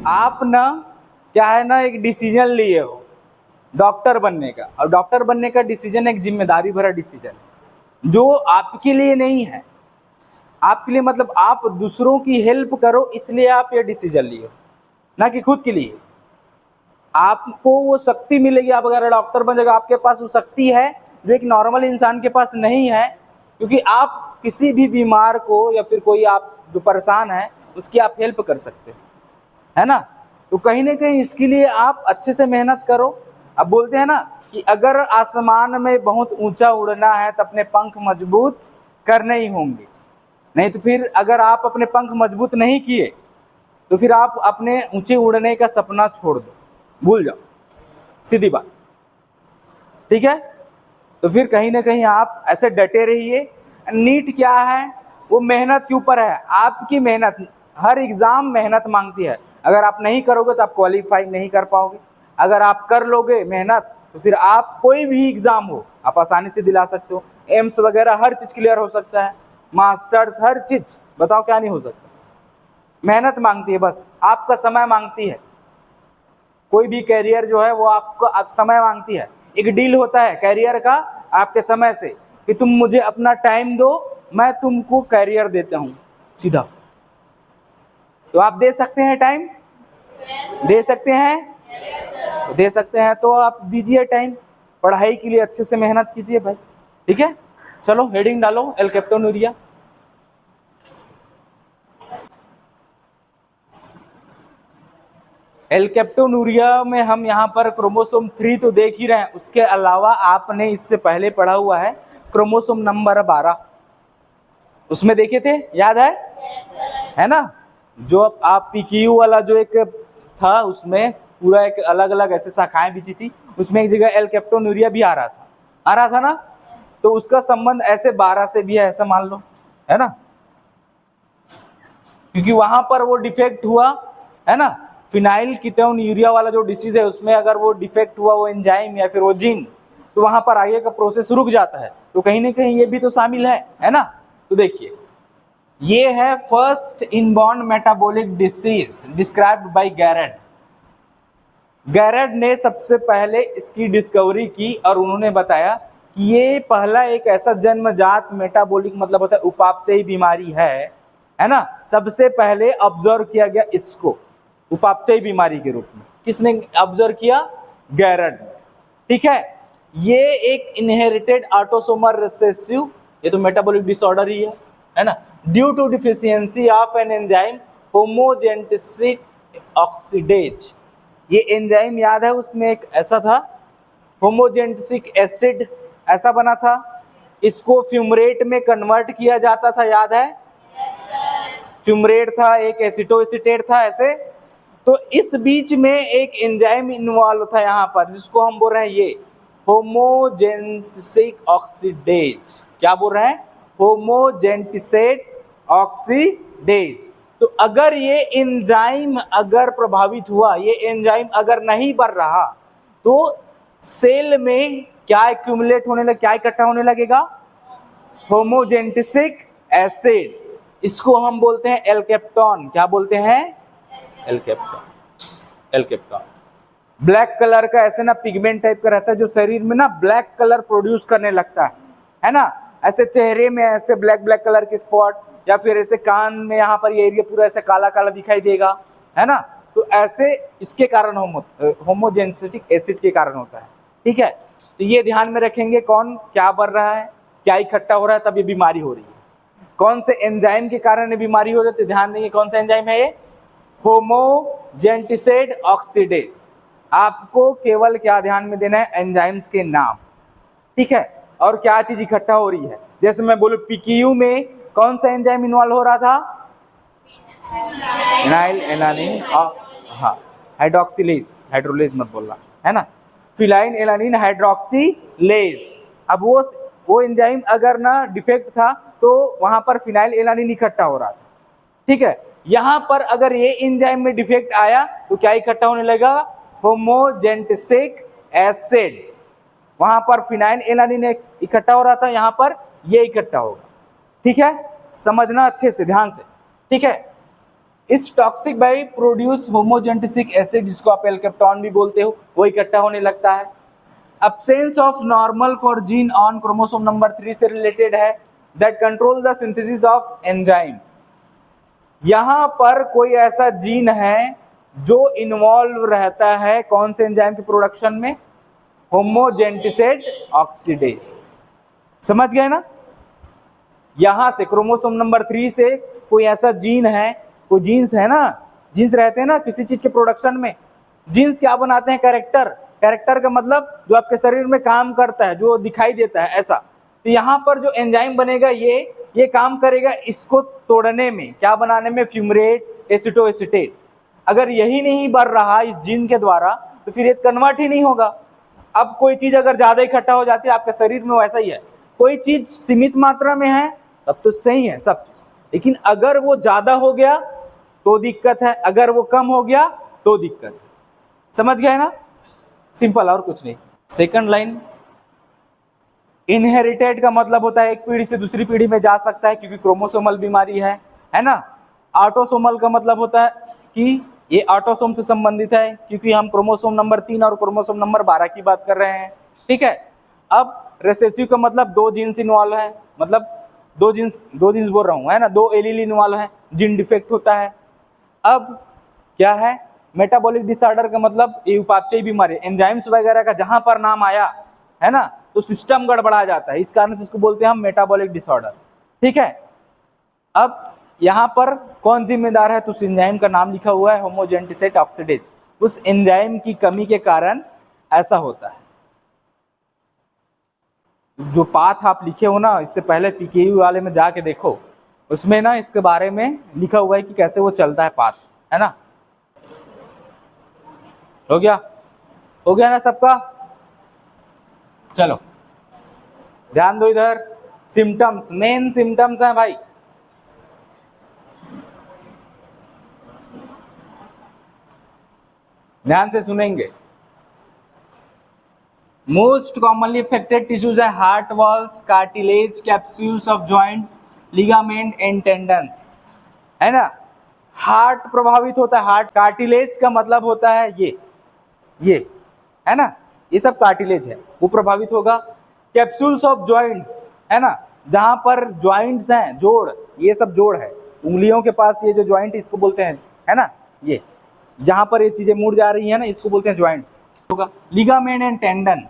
आप ना क्या है ना, एक डिसीजन लिए हो डॉक्टर बनने का, और डॉक्टर बनने का डिसीजन एक जिम्मेदारी भरा डिसीजन है जो आपके लिए नहीं है। आपके लिए मतलब आप दूसरों की हेल्प करो, इसलिए आप ये डिसीजन लिए हो, ना कि खुद के लिए। आपको वो शक्ति मिलेगी, आप अगर डॉक्टर बन जाएगा, आपके पास वो शक्ति है जो एक नॉर्मल इंसान के पास नहीं है, क्योंकि आप किसी भी बीमार को या फिर कोई आप जो परेशान है उसकी आप हेल्प कर सकते हो, है ना। तो कहीं ना कहीं इसके लिए आप अच्छे से मेहनत करो। अब बोलते हैं ना कि अगर आसमान में बहुत ऊंचा उड़ना है तो अपने पंख मजबूत करने ही होंगे, नहीं तो फिर अगर आप अपने पंख मजबूत नहीं किए तो फिर आप अपने ऊंचे उड़ने का सपना छोड़ दो, भूल जाओ, सीधी बात, ठीक है। तो फिर कहीं ना कहीं आप ऐसे डटे रहिए। नीट क्या है, वो मेहनत के ऊपर है, आपकी मेहनत। हर एग्जाम मेहनत मांगती है, अगर आप नहीं करोगे तो आप क्वालिफाई नहीं कर पाओगे। अगर आप कर लोगे मेहनत तो फिर आप कोई भी एग्जाम हो आप आसानी से दिला सकते हो। एम्स वगैरह हर चीज क्लियर हो सकता है, मास्टर्स, हर चीज, बताओ क्या नहीं हो सकता। मेहनत मांगती है, बस आपका समय मांगती है। कोई भी कैरियर जो है वो आपको आप समय मांगती है। एक डील होता है कैरियर का आपके समय से कि तुम मुझे अपना टाइम दो, मैं तुमको कैरियर देता हूं सीधा। तो आप दे सकते हैं टाइम, दे सकते हैं, तो दे सकते हैं तो आप दीजिए टाइम, पढ़ाई के लिए अच्छे से मेहनत कीजिए भाई, ठीक है। चलो हेडिंग डालो, एल कैप्टोनूरिया। एल कैप्टोनूरिया में हम यहाँ पर क्रोमोसोम 3 तो देख ही रहे हैं, उसके अलावा आपने इससे पहले पढ़ा हुआ है क्रोमोसोम नंबर 12, उसमें देखे थे, याद है ना। जो आप पीक्यू वाला जो एक था उसमें पूरा एक अलग अलग ऐसे शाखाएं बिछी थी, उसमें एक जगह एल कैप्टोनूरिया भी आ रहा था ना। तो उसका संबंध ऐसे 12 से भी है, ऐसा मान लो, है ना, क्योंकि वहां पर वो डिफेक्ट हुआ, है ना। फिनाइल कीटोन यूरिया वाला जो डिसीज है उसमें अगर वो डिफेक्ट हुआ, वो एंजाइम या फिर वो जीन, तो वहां पर आगे का प्रोसेस रुक जाता है। तो कहीं ना कहीं ये भी तो शामिल है ना। तो देखिए, ये है first inborn metabolic disease described by Garrod. Garrod ने सबसे पहले इसकी डिस्कवरी की और उन्होंने बताया कि ये पहला एक ऐसा जन्मजात मेटाबॉलिक मतलब होता है उपापचयी बीमारी है ना। सबसे पहले ऑब्जर्व किया गया इसको उपापचयी बीमारी के रूप में। किसने ऑब्जर्व किया? गैरेड, ठीक है। ये एक इनहेरिटेड ऑटोसोमल रिसेसिव, ये तो मेटाबॉलिक डिसऑर्डर ही है ना, due to deficiency of an enzyme homogentisic oxidase. ये एंजाइम याद है, उसमें एक ऐसा था होमोजेनेटिक एसिड ऐसा बना था, इसको फ्यूमरेट में कन्वर्ट किया जाता था, याद है। फ्यूमरेट था, एक एसिटोएसिटेट था, ऐसे। तो इस बीच में एक एंजाइम इन्वॉल्व था यहाँ पर, जिसको हम बोल रहे हैं ये होमोजेनेटिक ऑक्सीडेज। क्या बोल रहे हैं? होमोजेनेटिक ऑक्सीडेज। तो अगर ये एंजाइम अगर प्रभावित हुआ, ये एंजाइम अगर नहीं बढ़ रहा, तो सेल में क्या एक्यूमुलेट होने लगे, क्या इकट्ठा होने लगेगा? होमोजेनेटिक एसिड। इसको हम बोलते हैं एल्केप्टॉन। क्या बोलते हैं? एल्केप्टॉन। एल्केप्टॉन ब्लैक कलर का ऐसे ना पिगमेंट टाइप का रहता है, जो शरीर में ना ब्लैक कलर प्रोड्यूस करने लगता है ना। ऐसे चेहरे में ऐसे ब्लैक ब्लैक कलर के स्पॉट, या फिर ऐसे कान में यहाँ पर ये एरिया पूरा ऐसे काला काला दिखाई देगा, है ना। तो ऐसे इसके कारण होमोजेनेटिक एसिड के कारण होता है, ठीक है। तो ये ध्यान में रखेंगे, कौन क्या बढ़ रहा है, क्या इकट्ठा हो रहा है, तब ये बीमारी हो रही है। कौन से एंजाइम के कारण ये बीमारी हो जाती है, ध्यान देंगे कौन सा एंजाइम है ये? होमोजेनेटिक ऑक्सीडेज। आपको केवल क्या ध्यान में देना है? एंजाइम्स के नाम, ठीक है, और क्या चीज इकट्ठा हो रही है। जैसे मैं बोलूं पीक्यू में कौन सा एंजाइम इन्वॉल्व हो रहा था? फिनाइल एलानिन, हाँ, हाइड्रोक्सिलेज, हाइड्रोलेज मत बोलना, है ना। Phenyl alanine hydroxylase. अब वो एंजाइम अगर ना डिफेक्ट था तो वहां पर फिनाइल एलानिन इकट्ठा हो रहा था, ठीक है। यहां पर अगर ये एंजाइम में डिफेक्ट आया तो क्या इकट्ठा होने लगा? होमोजेनेटिक एसिड। वहां पर फिनाइल एलानिन इकट्ठा हो रहा था, यहां पर ये इकट्ठा होगा, ठीक है। समझना अच्छे से, ध्यान से, ठीक है। Its toxic by produce homogentisic acid, जिसको आप एल्केप्टॉन भी बोलते हो, वो इकट्ठा होने लगता है। Absence of normal for gene on chromosome number 3 से रिलेटेड है, that control the synthesis of enzyme। यहां पर कोई ऐसा जीन है जो इन्वॉल्व रहता है कौन से एंजाइम के प्रोडक्शन में, होमोजेंटिसेट ऑक्सीडेज। समझ गए ना? यहां से क्रोमोसोम नंबर 3 से कोई ऐसा जीन है, कोई जीन्स है ना, जीन्स रहते हैं ना किसी चीज के प्रोडक्शन में। जीन्स क्या बनाते हैं? कैरेक्टर। कैरेक्टर का मतलब जो आपके शरीर में काम करता है, जो दिखाई देता है, ऐसा। तो यहाँ पर जो एंजाइम बनेगा ये काम करेगा इसको तोड़ने में, क्या बनाने में, फ्यूमरेट, एसिटोएसिटेट। अगर यही नहीं बढ़ रहा इस जीन के द्वारा तो फिर ये कन्वर्ट ही नहीं होगा। अब कोई चीज अगर ज्यादा इकट्ठा हो जाती है आपके शरीर में, वैसा ही है, कोई चीज सीमित मात्रा में है तब तो सही है सब चीज, लेकिन अगर वो ज्यादा हो गया तो दिक्कत है, अगर वो कम हो गया तो दिक्कत है। समझ गए ना? सिंपल, और कुछ नहीं। सेकंड लाइन, इनहेरिटेड का मतलब होता है एक पीढ़ी से दूसरी पीढ़ी में जा सकता है क्योंकि क्रोमोसोमल बीमारी है ना। ऑटोसोमल का मतलब होता है कि ये ऑटोसोम से संबंधित है क्योंकि हम क्रोमोसोम नंबर 3 और क्रोमोसोम नंबर 12 की बात कर रहे हैं, ठीक है। अब रिसेसिव का मतलब 2 जीन्स इन्वॉल्व है, मतलब दो जीन्स बोल रहा हूँ, है ना, 2 एलील इन्वॉल्व है, जीन डिफेक्ट होता है। अब क्या है मेटाबॉलिक डिसऑर्डर का मतलब ये उपापचयी बीमारी, एंजाइम्स वगैरह का जहां पर नाम आया है ना तो सिस्टम गड़बड़ा जाता है, इस कारण से इसको बोलते हैं हम मेटाबॉलिक डिसऑर्डर, ठीक है। अब यहाँ पर कौन जिम्मेदार है? तो उस एंजाइम का नाम लिखा हुआ है होमोजेंटिसेट ऑक्सीडेज। उस एंजाइम की कमी के कारण ऐसा होता है। जो पाथ आप लिखे हो ना, इससे पहले पीकेयू वाले में जाके देखो, उसमें ना इसके बारे में लिखा हुआ है कि कैसे वो चलता है पाथ, है ना। हो गया ना सबका? चलो ध्यान दो इधर। सिम्टम्स, मेन सिम्टम्स हैं भाई। ध्यान से सुनेंगे। मोस्ट कॉमनली अफेक्टेड टिश्यूज है heart walls, cartilage, capsules of joints, ligament and tendons, है ना। हार्ट प्रभावित होता है, हार्ट। कार्टिलेज का मतलब होता है ये है ना, ये सब कार्टिलेज है, वो प्रभावित होगा। कैप्सूल्स ऑफ जॉइंट्स, है ना, जहां पर जॉइंट्स हैं, जोड़, ये सब जोड़ है, उंगलियों के पास ये जो जॉइंट इसको बोलते हैं, है ना, ये जहां पर ये चीजें मुड़ जा रही है ना, इसको बोलते हैं जॉइंट्स होगा। लिगामेंट एंड टेंडन,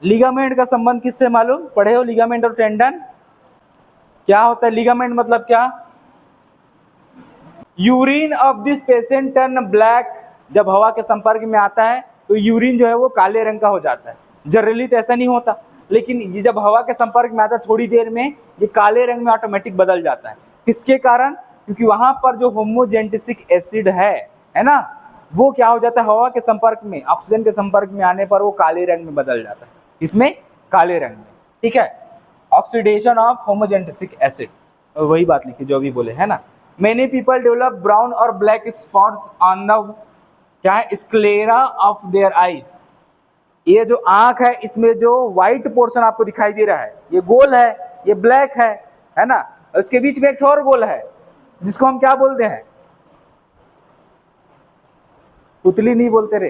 लिगामेंट का संबंध किससे मालूम पढ़े हो? लिगामेंट और टेंडन क्या होता है? लिगामेंट मतलब क्या? Urine of this patient turn black, जब हवा के संपर्क में आता है तो यूरिन जो है वो काले रंग का हो जाता है। जनरली तो ऐसा नहीं होता, लेकिन ये जब हवा के संपर्क में आता है थोड़ी देर में ये काले रंग में ऑटोमेटिक बदल जाता है। किसके कारण? क्योंकि वहां पर जो होमोजेंटिसिक एसिड है ना, वो क्या हो जाता है, हवा के संपर्क में, ऑक्सीजन के संपर्क में आने पर वो काले रंग में बदल जाता है। इसमें काले रंग में, ठीक है। ऑक्सीडेशन ऑफ होमोजेंटिसिक एसिड, वही बात लिखी जो अभी बोले, है ना। मेनी पीपल डेवलप ब्राउन और ब्लैक स्पॉट्स ऑन द क्या है, स्क्लेरा ऑफ देयर आईज। ये जो आंख है इसमें जो व्हाइट पोर्शन आपको दिखाई दे रहा है, ये गोल है, ये ब्लैक है ना, उसके बीच में एक और गोल है जिसको हम क्या बोलते हैं? पुतली नहीं बोलते रे,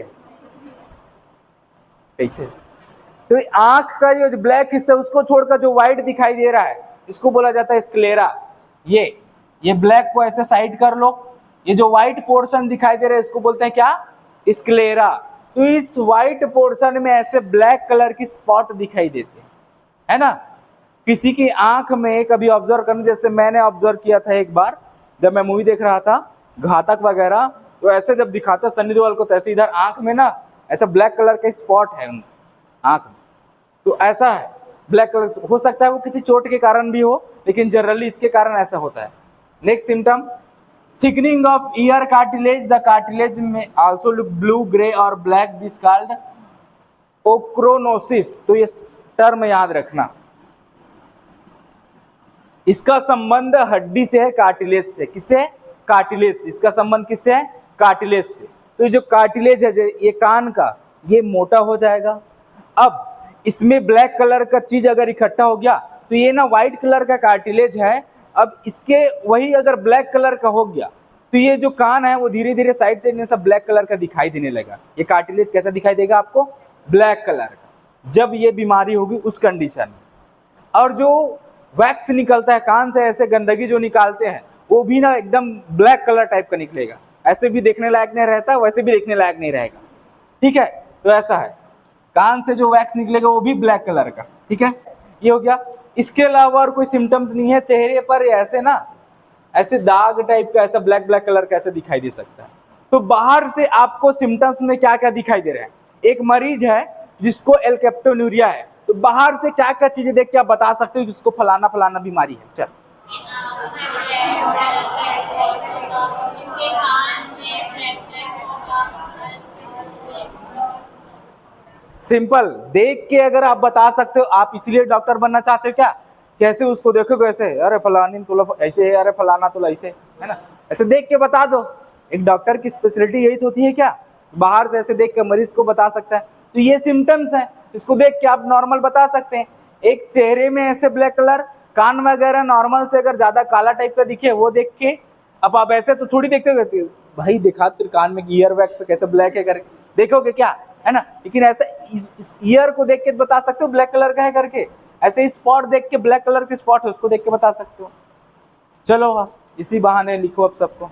कैसे? तो आंख का ये जो ब्लैक हिस्सा उसको छोड़कर जो व्हाइट दिखाई दे रहा है इसको बोला जाता है स्क्लेरा। ये ब्लैक को ऐसे साइड कर लो, ये जो व्हाइट पोर्शन दिखाई दे रहा है इसको बोलते हैं क्या? स्क्लेरा। तो इस व्हाइट पोर्शन में ऐसे ब्लैक कलर की स्पॉट दिखाई देते हैं, है ना। किसी की आंख में कभी ऑब्जर्व करने, जैसे मैंने ऑब्जर्व किया था एक बार जब मैं मूवी देख रहा था घातक वगैरह, तो ऐसे जब दिखाता सन्नी देओल को, तो ऐसे इधर आंख में ना ऐसा ब्लैक कलर का स्पॉट है उन आंख में, तो ऐसा है ब्लैक कलर। हो सकता है वो किसी चोट के कारण भी हो, लेकिन जनरली इसके कारण ऐसा होता है। Next symptom, thickening of year cartilage, the cartilage में आल्सो लुक ब्लू, ग्रे और ब्लैक, दिस कॉल्ड ओक्रोनोसिस। तो ये टर्म याद रखना, इसका संबंध हड्डी से है, कार्टिलेज से। किससे? कार्टिलेज से। इसका संबंध किससे है? कार्टिलेज से। तो ये जो कार्टिलेज है, ये कान का, ये मोटा हो जाएगा। अब इसमें ब्लैक कलर का चीज अगर इकट्ठा हो गया तो ये ना व्हाइट कलर का कार्टिलेज है, अब इसके वही अगर ब्लैक कलर का हो गया तो ये जो कान है वो धीरे धीरे साइड से सब ब्लैक कलर का दिखाई देने लगा। ये कार्टिलेज कैसा दिखाई देगा आपको? ब्लैक कलर का, जब ये बीमारी होगी उस कंडीशन में। और जो वैक्स निकलता है कान से, ऐसे गंदगी जो निकालते हैं वो भी ना एकदम ब्लैक कलर टाइप का निकलेगा, ऐसे भी देखने लायक नहीं रहता, वैसे भी देखने लायक नहीं रहेगा। ठीक है, तो ऐसा है, कान से जो वैक्स निकलेगा वो भी ब्लैक कलर का। ठीक है, ये हो गया। इसके अलावा और कोई सिम्टम्स नहीं है चेहरे पर, ऐसे ना ऐसे दाग टाइप का ऐसा ब्लैक ब्लैक कलर कैसे दिखाई दे सकता है। तो बाहर से आपको सिम्टम्स में क्या क्या दिखाई दे रहे हैं? एक मरीज है जिसको एल्केप्टोन्यूरिया है, तो बाहर से क्या क्या चीजें देख के आप बता सकते हो कि उसको फलाना फलाना बीमारी है? चल, सिंपल देख के अगर आप बता सकते हो, आप इसलिए डॉक्टर बनना चाहते हो क्या? कैसे उसको देखोगे ऐसे, अरे फलानी तुला ऐसे है, अरे फलाना तुला ऐसे है ना, ऐसे देख के बता दो। एक डॉक्टर की स्पेशलिटी यही होती है क्या? बाहर से ऐसे देख के मरीज को बता सकता है। तो ये सिम्टम्स हैं, इसको देख के आप नॉर्मल बता सकते हैं। एक चेहरे में ऐसे ब्लैक कलर, कान वगैरह नॉर्मल से अगर ज्यादा काला टाइप का दिखे वो देख के, अब आप ऐसे तो थोड़ी देखते हो भाई दिखा तेरे कान में ईयर वैक्स कैसे ब्लैक है करके देखोगे क्या, है ना? लेकिन ऐसे इस ईयर को देख के बता सकते हो ब्लैक कलर का है करके, ऐसे स्पॉट देख के ब्लैक कलर के स्पॉट है उसको देख के बता सकते हो। चलो इसी बहाने लिखो अब सबको।